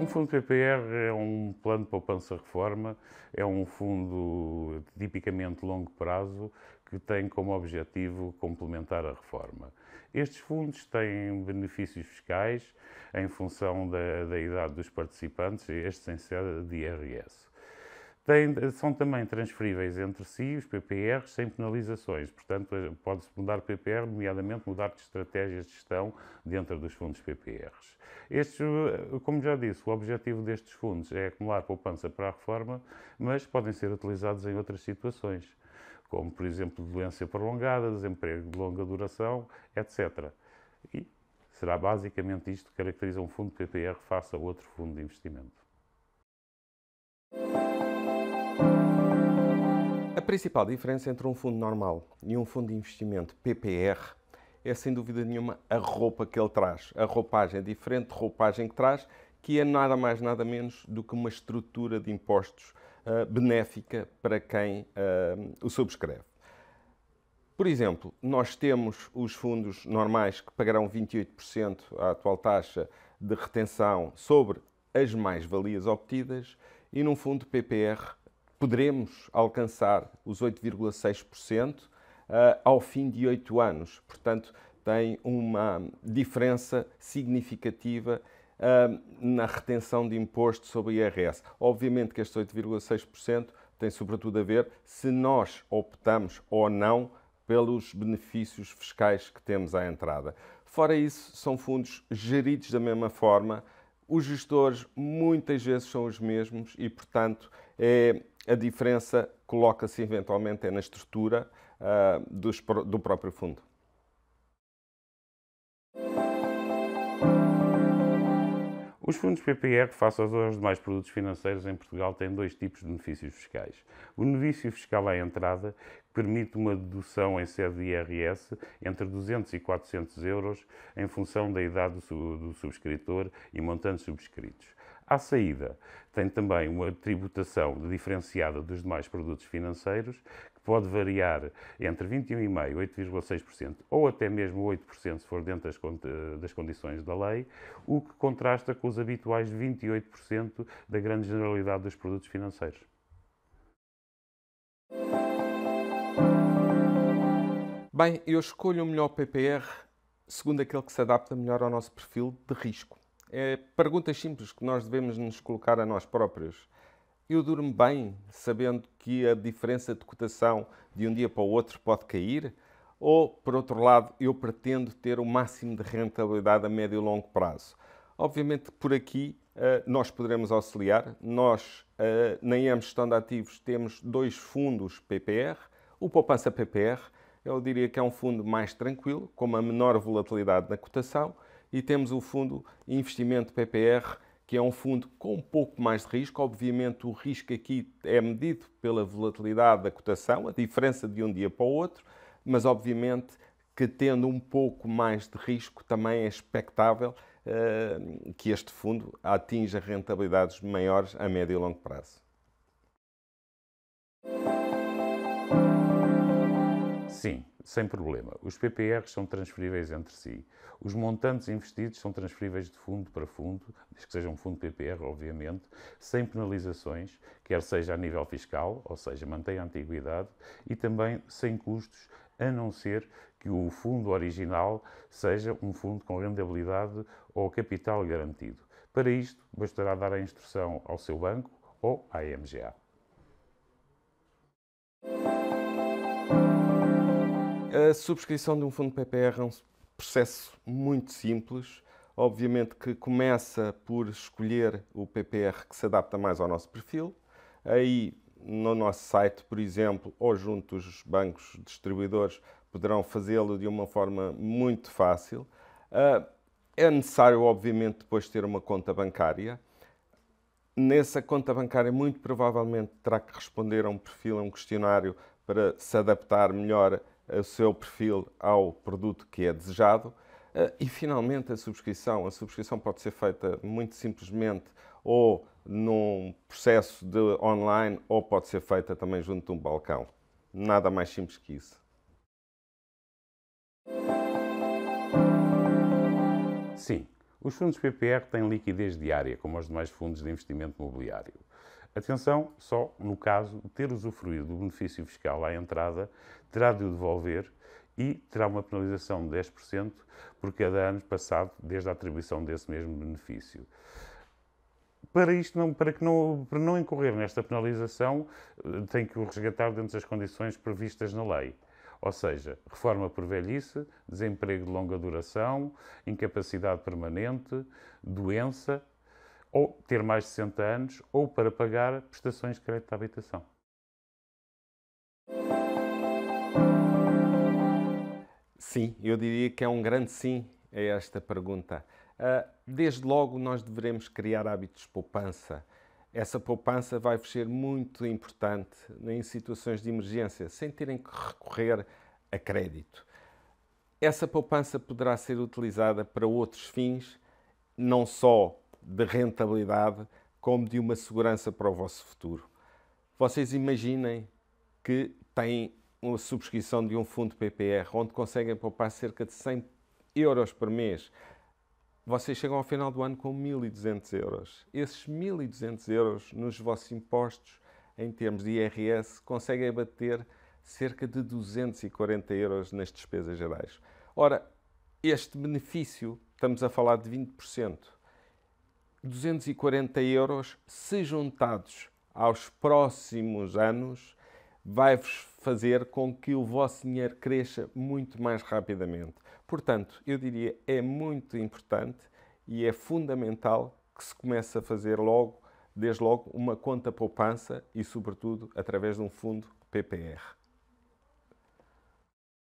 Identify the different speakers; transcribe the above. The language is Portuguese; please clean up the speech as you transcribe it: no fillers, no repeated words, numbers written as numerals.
Speaker 1: fundo PPR é um plano de poupança-reforma, é um fundo tipicamente longo prazo que tem como objetivo complementar a reforma. Estes fundos têm benefícios fiscais em função da idade dos participantes, este sem ser de IRS. São também transferíveis entre si os PPRs sem penalizações, portanto pode-se mudar PPR, nomeadamente mudar de estratégias de gestão dentro dos fundos PPRs. Estes, como já disse, o objetivo destes fundos é acumular poupança para a reforma, mas podem ser utilizados em outras situações, como por exemplo doença prolongada, desemprego de longa duração, etc. E será basicamente isto que caracteriza um fundo PPR face a outro fundo de investimento.
Speaker 2: A principal diferença entre um fundo normal e um fundo de investimento PPR é, sem dúvida nenhuma, a roupa que ele traz. A roupagem, a diferente roupagem que traz, que é nada mais, nada menos do que uma estrutura de impostos benéfica para quem o subscreve. Por exemplo, nós temos os fundos normais que pagarão 28% à atual taxa de retenção sobre as mais-valias obtidas e num fundo PPR poderemos alcançar os 8,6% ao fim de 8 anos. Portanto, tem uma diferença significativa na retenção de imposto sobre IRS. Obviamente que estes 8,6% tem sobretudo a ver se nós optamos ou não pelos benefícios fiscais que temos à entrada. Fora isso, são fundos geridos da mesma forma, os gestores muitas vezes são os mesmos e, portanto, a diferença coloca-se eventualmente na estrutura do próprio fundo.
Speaker 1: Os fundos PPR, face aos demais produtos financeiros em Portugal, têm dois tipos de benefícios fiscais. O benefício fiscal à entrada, que permite uma dedução em sede de IRS entre 200 e 400 euros, em função da idade do subscritor e montantes subscritos. À saída, tem também uma tributação diferenciada dos demais produtos financeiros, que pode variar entre 21,5% e 8,6%, ou até mesmo 8% se for dentro das condições da lei, o que contrasta com os habituais 28% da grande generalidade dos produtos financeiros.
Speaker 2: Bem, eu escolho o melhor PPR segundo aquele que se adapta melhor ao nosso perfil de risco. É perguntas simples que nós devemos nos colocar a nós próprios. Eu durmo bem sabendo que a diferença de cotação de um dia para o outro pode cair? Ou, por outro lado, eu pretendo ter o máximo de rentabilidade a médio e longo prazo? Obviamente, por aqui nós poderemos auxiliar. Nós, na IAM Gestão de Ativos, temos dois fundos PPR. O Poupança PPR, eu diria que é um fundo mais tranquilo, com uma menor volatilidade na cotação, e temos o fundo Investimento PPR, que é um fundo com um pouco mais de risco. Obviamente, o risco aqui é medido pela volatilidade da cotação, a diferença de um dia para o outro, mas obviamente que tendo um pouco mais de risco, também é expectável que este fundo atinja rentabilidades maiores a médio e longo prazo.
Speaker 1: Sim, sem problema. Os PPRs são transferíveis entre si. Os montantes investidos são transferíveis de fundo para fundo, desde que seja um fundo PPR, obviamente, sem penalizações, quer seja a nível fiscal, ou seja, mantém a antiguidade, e também sem custos, a não ser que o fundo original seja um fundo com rentabilidade ou capital garantido. Para isto, bastará dar a instrução ao seu banco ou à MGA.
Speaker 2: A subscrição de um fundo PPR é um processo muito simples. Obviamente que começa por escolher o PPR que se adapta mais ao nosso perfil. Aí, no nosso site, por exemplo, ou junto dos bancos distribuidores, poderão fazê-lo de uma forma muito fácil. É necessário, obviamente, depois ter uma conta bancária. Nessa conta bancária, muito provavelmente, terá que responder a um perfil, a um questionário, para se adaptar melhor o seu perfil ao produto que é desejado. E, finalmente, a subscrição. A subscrição pode ser feita muito simplesmente ou num processo de online ou pode ser feita também junto de um balcão. Nada mais simples que isso.
Speaker 1: Sim, Os fundos PPR têm liquidez diária, como os demais fundos de investimento imobiliário. Atenção, só no caso de ter usufruído do benefício fiscal à entrada, terá de o devolver e terá uma penalização de 10% por cada ano passado desde a atribuição desse mesmo benefício. Para não incorrer nesta penalização, tem que o resgatar dentro das condições previstas na lei. Ou seja, reforma por velhice, desemprego de longa duração, incapacidade permanente, doença, ou ter mais de 60 anos, ou para pagar prestações de crédito à habitação.
Speaker 2: Sim, eu diria que é um grande sim a esta pergunta. Desde logo, nós devemos criar hábitos de poupança. Essa poupança vai-vos ser muito importante em situações de emergência, sem terem que recorrer a crédito. Essa poupança poderá ser utilizada para outros fins, não só de rentabilidade, como de uma segurança para o vosso futuro. Vocês imaginem que têm uma subscrição de um fundo PPR, onde conseguem poupar cerca de 100 euros por mês. Vocês chegam ao final do ano com 1.200 euros. Esses 1.200 euros nos vossos impostos, em termos de IRS, conseguem abater cerca de 240 euros nas despesas gerais. Ora, este benefício, estamos a falar de 20%. 240 euros, se juntados aos próximos anos, vai-vos fazer com que o vosso dinheiro cresça muito mais rapidamente. Portanto, eu diria, é muito importante e é fundamental que se comece a fazer desde logo, uma conta poupança e, sobretudo, através de um fundo PPR.